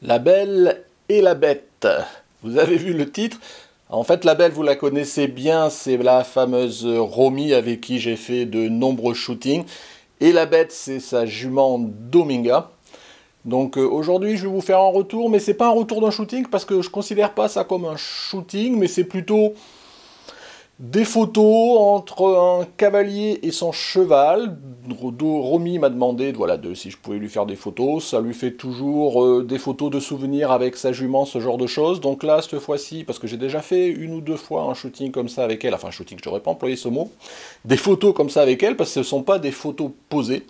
La Belle et la Bête. Vous avez vu le titre? En fait, la Belle, vous la connaissez bien, c'est la fameuse Romy avec qui j'ai fait de nombreux shootings. Et la Bête, c'est sa jument Dominga. Donc aujourd'hui, je vais vous faire un retour, mais c'est pas un retour d'un shooting parce que je considère pas ça comme un shooting, mais c'est plutôt des photos entre un cavalier et son cheval. Romy m'a demandé voilà, si je pouvais lui faire des photos. Ça lui fait toujours des photos de souvenirs avec sa jument, ce genre de choses. Donc là, cette fois-ci, parce que j'ai déjà fait une ou deux fois un shooting comme ça avec elle, enfin un shooting, je n'aurais pas employé ce mot, des photos comme ça avec elle, parce que ce ne sont pas des photos posées.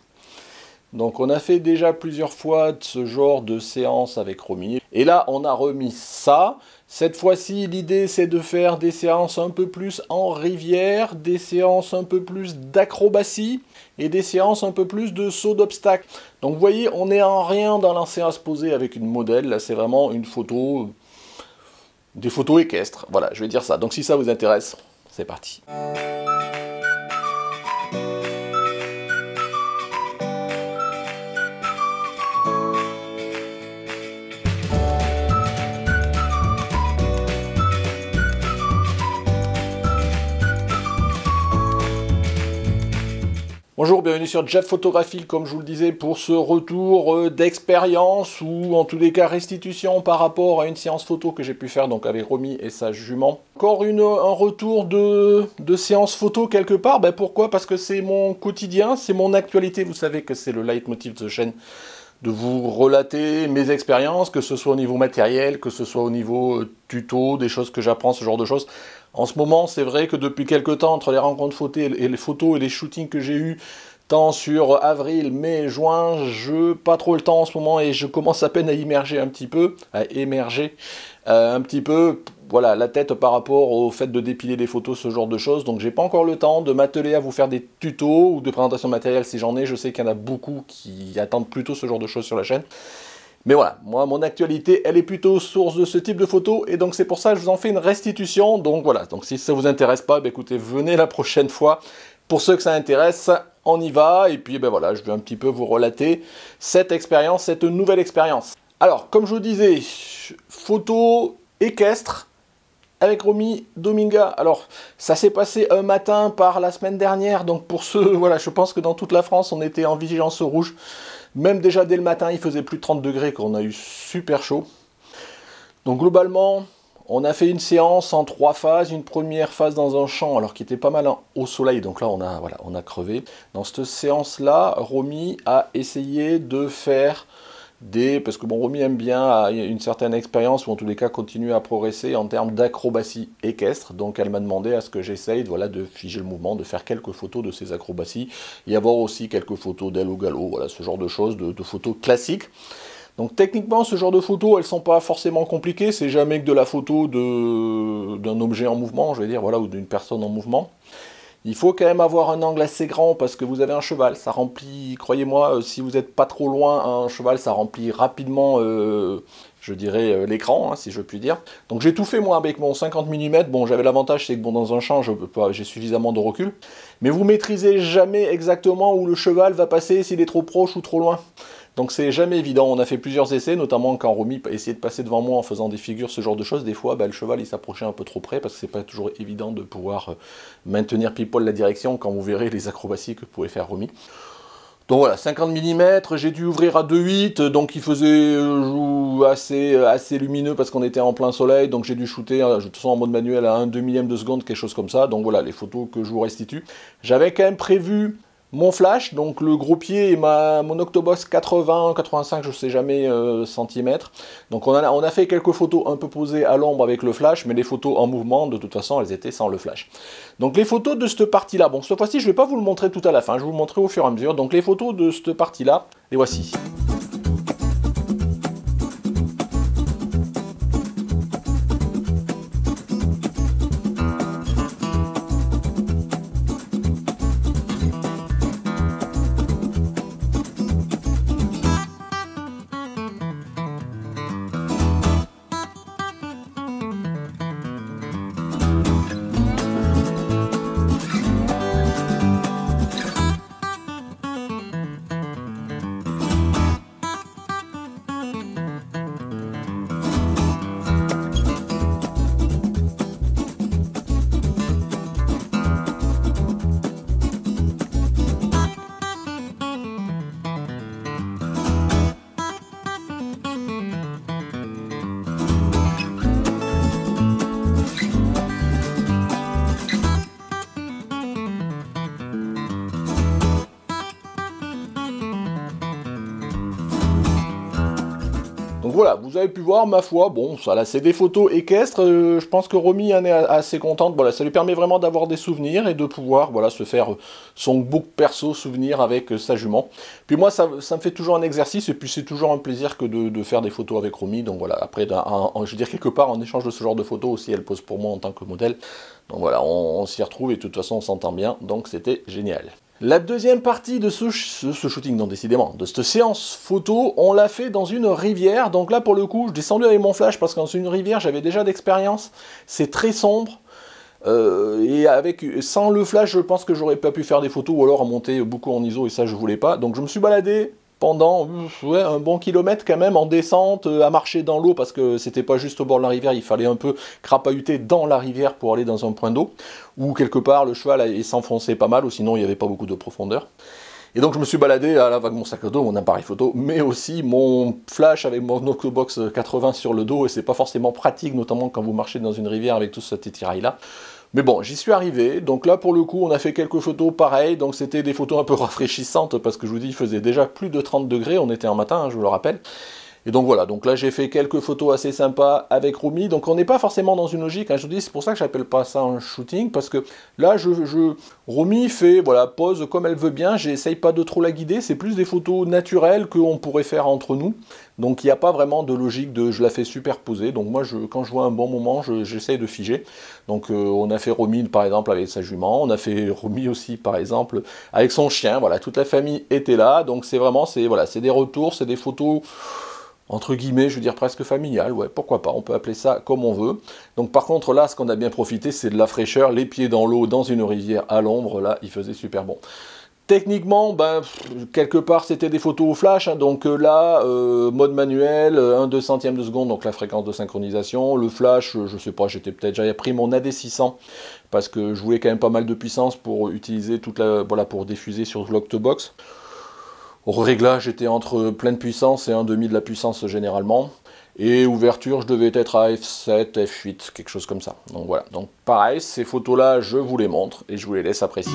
Donc on a fait déjà plusieurs fois ce genre de séance avec Romy. Et là, on a remis ça. Cette fois-ci, l'idée, c'est de faire des séances un peu plus en rivière, des séances un peu plus d'acrobatie et des séances un peu plus de saut d'obstacle. Donc vous voyez, on n'est en rien dans la séance posée avec une modèle. Là, c'est vraiment une photo, des photos équestres. Voilà, je vais dire ça. Donc si ça vous intéresse, c'est parti. Bonjour, bienvenue sur Jeff Photographie, comme je vous le disais, pour ce retour d'expérience ou en tous les cas restitution par rapport à une séance photo que j'ai pu faire donc avec Romy et sa jument. Encore un retour de séance photo quelque part, pourquoi? Parce que c'est mon quotidien, c'est mon actualité, vous savez que c'est le leitmotiv de cette chaîne, de vous relater mes expériences, que ce soit au niveau matériel, que ce soit au niveau tuto, des choses que j'apprends, ce genre de choses. En ce moment, c'est vrai que depuis quelques temps, entre les rencontres photos et les shootings que j'ai eus, tant sur avril, mai, juin, je pas trop le temps en ce moment et je commence à peine à immerger un petit peu, voilà, la tête par rapport au fait de dépiler des photos, ce genre de choses. Donc j'ai pas encore le temps de m'atteler à vous faire des tutos ou de présentation de matériel si j'en ai. Je sais qu'il y en a beaucoup qui attendent plutôt ce genre de choses sur la chaîne. Mais voilà, moi, mon actualité, elle est plutôt source de ce type de photos, et donc c'est pour ça que je vous en fais une restitution. Donc voilà, donc si ça vous intéresse pas, écoutez, venez la prochaine fois. Pour ceux que ça intéresse, on y va, et puis voilà, je vais un petit peu vous relater cette expérience, cette nouvelle expérience. Alors, comme je vous disais, photo équestre avec Romy Dominga. Alors, ça s'est passé un matin par la semaine dernière, donc pour ceux, voilà, je pense que dans toute la France, on était en vigilance rouge. Même déjà dès le matin, il faisait plus de 30 degrés, qu'on a eu super chaud. Donc globalement, on a fait une séance en 3 phases. Une première phase dans un champ, alors qui était pas mal au soleil, donc là on a crevé. Dans cette séance-là, Romy a essayé de faire parce que bon, Romy aime bien, a une certaine expérience, ou en tous les cas continue à progresser en termes d'acrobatie équestre, donc elle m'a demandé à ce que j'essaye de figer le mouvement, de faire quelques photos de ces acrobaties, et avoir aussi quelques photos d'elle au galop, voilà, ce genre de choses, de photos classiques. Donc techniquement, ce genre de photos, elles sont pas forcément compliquées, c'est jamais que de la photo d'un objet en mouvement, je vais dire, voilà, ou d'une personne en mouvement. Il faut quand même avoir un angle assez grand parce que vous avez un cheval, ça remplit, croyez-moi, si vous n'êtes pas trop loin, un cheval, ça remplit rapidement, je dirais, l'écran, hein, si je puis dire. Donc j'ai tout fait moi avec mon 50 mm, bon j'avais l'avantage, c'est que bon, dans un champ, j'ai suffisamment de recul, mais vous maîtrisez jamais exactement où le cheval va passer, s'il est trop proche ou trop loin. Donc c'est jamais évident, on a fait plusieurs essais, notamment quand Romy essayait de passer devant moi en faisant des figures, ce genre de choses, des fois le cheval il s'approchait un peu trop près, parce que c'est pas toujours évident de pouvoir maintenir pile poil la direction quand vous verrez les acrobaties que pouvait faire Romy. Donc voilà, 50 mm, j'ai dû ouvrir à 2.8, donc il faisait assez lumineux parce qu'on était en plein soleil, donc j'ai dû shooter, de toute façon en mode manuel à 1/2 millième de seconde, quelque chose comme ça, donc voilà les photos que je vous restitue. J'avais quand même prévu mon flash, donc le gros pied et mon Octobox 80, 85, je sais jamais, centimètres. Donc on a fait quelques photos un peu posées à l'ombre avec le flash, mais les photos en mouvement, de toute façon, elles étaient sans le flash. Donc les photos de cette partie-là, bon, cette fois-ci, je ne vais pas vous le montrer tout à la fin, je vais vous le montrer au fur et à mesure. Donc les photos de cette partie-là, les voici. Donc voilà, vous avez pu voir, ma foi, bon, ça là, c'est des photos équestres, je pense que Romy en est assez contente, voilà, ça lui permet vraiment d'avoir des souvenirs et de pouvoir, voilà, se faire son book perso souvenir avec sa jument. Puis moi, ça me fait toujours un exercice, et puis c'est toujours un plaisir que de faire des photos avec Romy, donc voilà, après, je veux dire, quelque part, en échange de ce genre de photos aussi, elle pose pour moi en tant que modèle, donc voilà, on s'y retrouve, et de toute façon, on s'entend bien, donc c'était génial. La deuxième partie de ce shooting, non décidément, de cette séance photo, on l'a fait dans une rivière. Donc là, pour le coup, je descendu avec mon flash parce que dans une rivière, j'avais déjà d'expérience. C'est très sombre. Et sans le flash, je pense que j'aurais pas pu faire des photos ou alors monter beaucoup en ISO et ça, je voulais pas. Donc je me suis baladé pendant ouais, un bon kilomètre quand même en descente, à marcher dans l'eau parce que c'était pas juste au bord de la rivière, il fallait un peu crapahuter dans la rivière pour aller dans un point d'eau où quelque part le cheval il s'enfonçait pas mal ou sinon il n'y avait pas beaucoup de profondeur. Et donc je me suis baladé à la vague mon sac à dos, mon appareil photo, mais aussi mon flash avec mon Octobox 80 sur le dos et c'est pas forcément pratique, notamment quand vous marchez dans une rivière avec tout cet attirail là. Mais bon, j'y suis arrivé, donc là pour le coup on a fait quelques photos pareilles, donc c'était des photos un peu rafraîchissantes parce que je vous dis il faisait déjà plus de 30 degrés, on était en matin, hein, je vous le rappelle. Et donc voilà, donc là j'ai fait quelques photos assez sympas avec Romy, donc on n'est pas forcément dans une logique, hein, je vous dis c'est pour ça que j'appelle pas ça un shooting, parce que là Romy fait, voilà, pose comme elle veut bien, j'essaye pas de trop la guider, c'est plus des photos naturelles qu'on pourrait faire entre nous, donc il n'y a pas vraiment de logique de je la fais superposer, donc moi quand je vois un bon moment, j'essaye de figer, donc on a fait Romy par exemple avec sa jument, on a fait Romy aussi par exemple avec son chien, voilà, toute la famille était là, donc c'est vraiment, voilà, c'est des retours, c'est des photos entre guillemets, je veux dire presque familial, ouais, pourquoi pas, on peut appeler ça comme on veut. Donc par contre là, ce qu'on a bien profité, c'est de la fraîcheur, les pieds dans l'eau, dans une rivière à l'ombre, là, il faisait super bon. Techniquement, ben, quelque part, c'était des photos au flash, hein, donc là, mode manuel, 1/2 centième de seconde, donc la fréquence de synchronisation, le flash, je sais pas, j'avais pris mon AD600, parce que je voulais quand même pas mal de puissance pour utiliser voilà, pour diffuser sur l'Octobox. Au réglage, j'étais entre pleine puissance et 1/2 de la puissance généralement. Et ouverture, je devais être à f7, f8, quelque chose comme ça. Donc voilà. Donc pareil, ces photos-là, je vous les montre et je vous les laisse apprécier.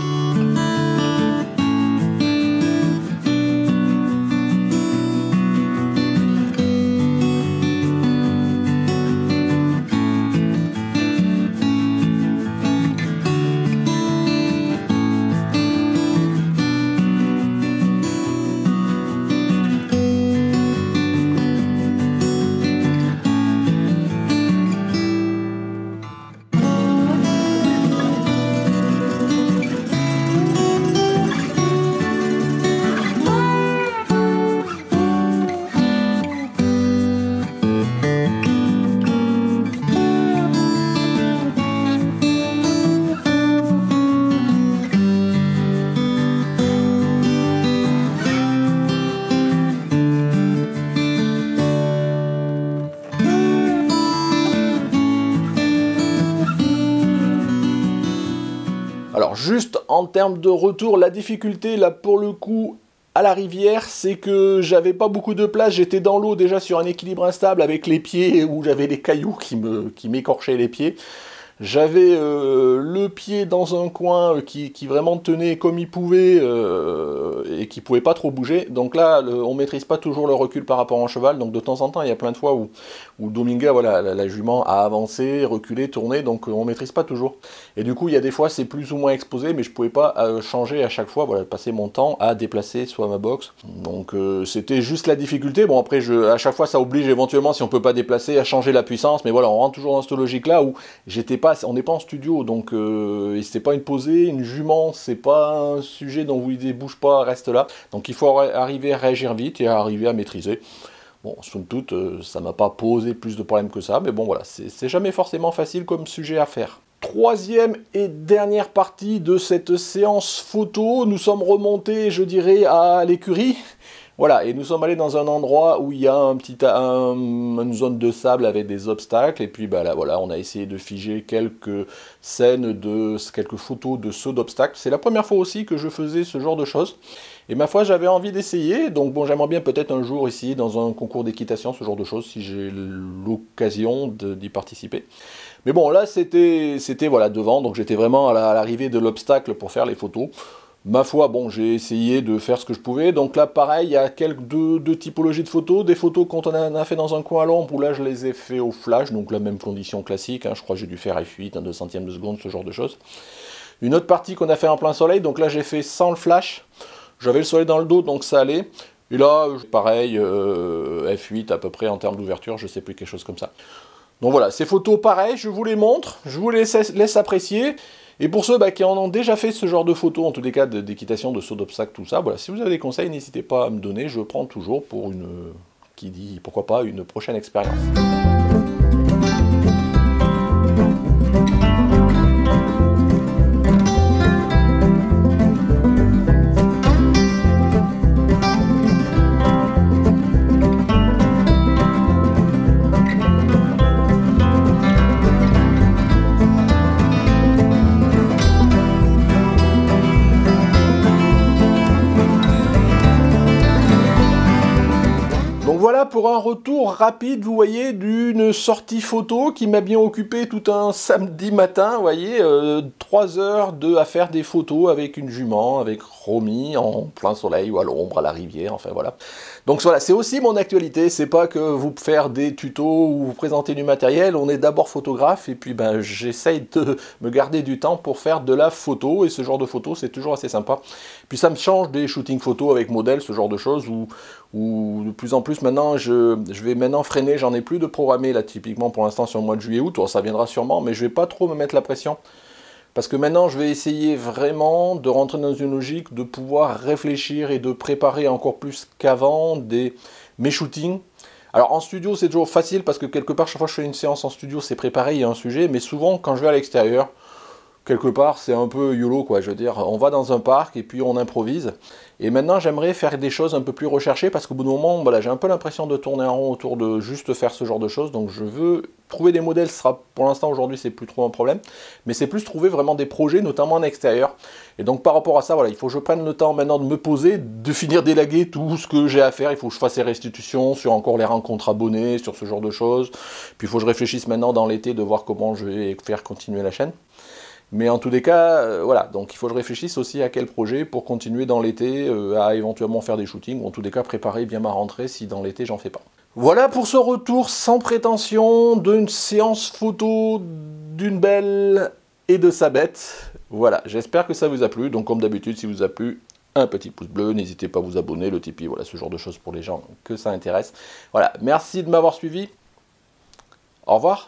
Alors juste en termes de retour, la difficulté là pour le coup à la rivière, c'est que j'avais pas beaucoup de place, j'étais dans l'eau déjà sur un équilibre instable avec les pieds où j'avais les cailloux qui m'écorchaient les pieds. J'avais le pied dans un coin qui vraiment tenait comme il pouvait et qui pouvait pas trop bouger. Donc là, on maîtrise pas toujours le recul par rapport à un cheval. Donc de temps en temps, il y a plein de fois où Dominga, voilà, la jument a avancé, reculé, tourné. Donc on maîtrise pas toujours. Et du coup, il y a des fois, c'est plus ou moins exposé, mais je pouvais pas changer à chaque fois. Voilà, passer mon temps à déplacer soit ma box. Donc c'était juste la difficulté. Bon après, à chaque fois, ça oblige éventuellement, si on peut pas déplacer, à changer la puissance. Mais voilà, on rentre toujours dans cette logique-là où on n'est pas en studio, donc c'est pas une posée, une jument, c'est pas un sujet dont vous dites bouge pas, reste là. Donc il faut arriver à réagir vite et à arriver à maîtriser. Bon, somme toute, ça m'a pas posé plus de problèmes que ça, mais bon voilà, c'est jamais forcément facile comme sujet à faire. Troisième et dernière partie de cette séance photo, nous sommes remontés, je dirais, à l'écurie. Voilà, et nous sommes allés dans un endroit où il y a une zone de sable avec des obstacles, et puis bah là voilà, on a essayé de figer quelques quelques photos de sauts d'obstacles. C'est la première fois aussi que je faisais ce genre de choses, et ma foi j'avais envie d'essayer, donc bon j'aimerais bien peut-être un jour essayer dans un concours d'équitation, ce genre de choses, si j'ai l'occasion d'y participer. Mais bon là c'était voilà devant, donc j'étais vraiment à l'arrivée de l'obstacle pour faire les photos. Ma foi, bon, j'ai essayé de faire ce que je pouvais. Donc là, pareil, il y a deux typologies de photos. Des photos quand on en a fait dans un coin à l'ombre, où là, je les ai fait au flash, donc la même condition classique. Hein, je crois que j'ai dû faire f8, 1 200e de seconde, ce genre de choses. Une autre partie qu'on a fait en plein soleil, donc là, j'ai fait sans le flash. J'avais le soleil dans le dos, donc ça allait. Et là, pareil, f8 à peu près en termes d'ouverture, je sais plus, quelque chose comme ça. Donc voilà, ces photos, pareil, je vous les montre, je vous les laisse apprécier. Et pour ceux qui en ont déjà fait ce genre de photos, en tous les cas d'équitation, de saut d'obstacle, tout ça, voilà, si vous avez des conseils, n'hésitez pas à me donner, je prends toujours pour qui dit, pourquoi pas, une prochaine expérience. Donc voilà pour un retour rapide, vous voyez, d'une sortie photo qui m'a bien occupé tout un samedi matin, vous voyez, 3 heures à faire des photos avec une jument, avec Romy, en plein soleil ou à l'ombre, à la rivière, enfin voilà. Donc voilà, c'est aussi mon actualité, c'est pas que vous faire des tutos ou vous présenter du matériel, on est d'abord photographe et puis j'essaye de me garder du temps pour faire de la photo et ce genre de photo c'est toujours assez sympa. Puis ça me change des shootings photos avec modèle, ce genre de choses où de plus en plus maintenant je vais maintenant freiner, j'en ai plus de programmé là typiquement pour l'instant sur le mois de juillet-août, ça viendra sûrement, mais je vais pas trop me mettre la pression. Parce que maintenant, je vais essayer vraiment de rentrer dans une logique de pouvoir réfléchir et de préparer encore plus qu'avant mes shootings. Alors en studio, c'est toujours facile parce que quelque part, chaque fois que je fais une séance en studio, c'est préparé, il y a un sujet. Mais souvent, quand je vais à l'extérieur, quelque part, c'est un peu YOLO, quoi. Je veux dire, on va dans un parc et puis on improvise. Et maintenant, j'aimerais faire des choses un peu plus recherchées parce qu'au bout d'un moment, voilà, j'ai un peu l'impression de tourner en rond autour de juste faire ce genre de choses. Donc je veux trouver des modèles, ce sera pour l'instant aujourd'hui, c'est plus trop un problème. Mais c'est plus trouver vraiment des projets, notamment en extérieur. Et donc par rapport à ça, voilà, il faut que je prenne le temps maintenant de me poser, de finir d'élaguer tout ce que j'ai à faire. Il faut que je fasse les restitutions sur encore les rencontres abonnés, sur ce genre de choses. Puis il faut que je réfléchisse maintenant dans l'été de voir comment je vais faire continuer la chaîne. Mais en tous les cas, voilà, donc il faut que je réfléchisse aussi à quel projet pour continuer dans l'été, à éventuellement faire des shootings, ou en tous les cas préparer bien ma rentrée si dans l'été j'en fais pas. Voilà pour ce retour sans prétention d'une séance photo d'une belle et de sa bête. Voilà, j'espère que ça vous a plu, donc comme d'habitude, si vous a plu, un petit pouce bleu, n'hésitez pas à vous abonner, le Tipeee, voilà, ce genre de choses pour les gens que ça intéresse. Voilà, merci de m'avoir suivi, au revoir.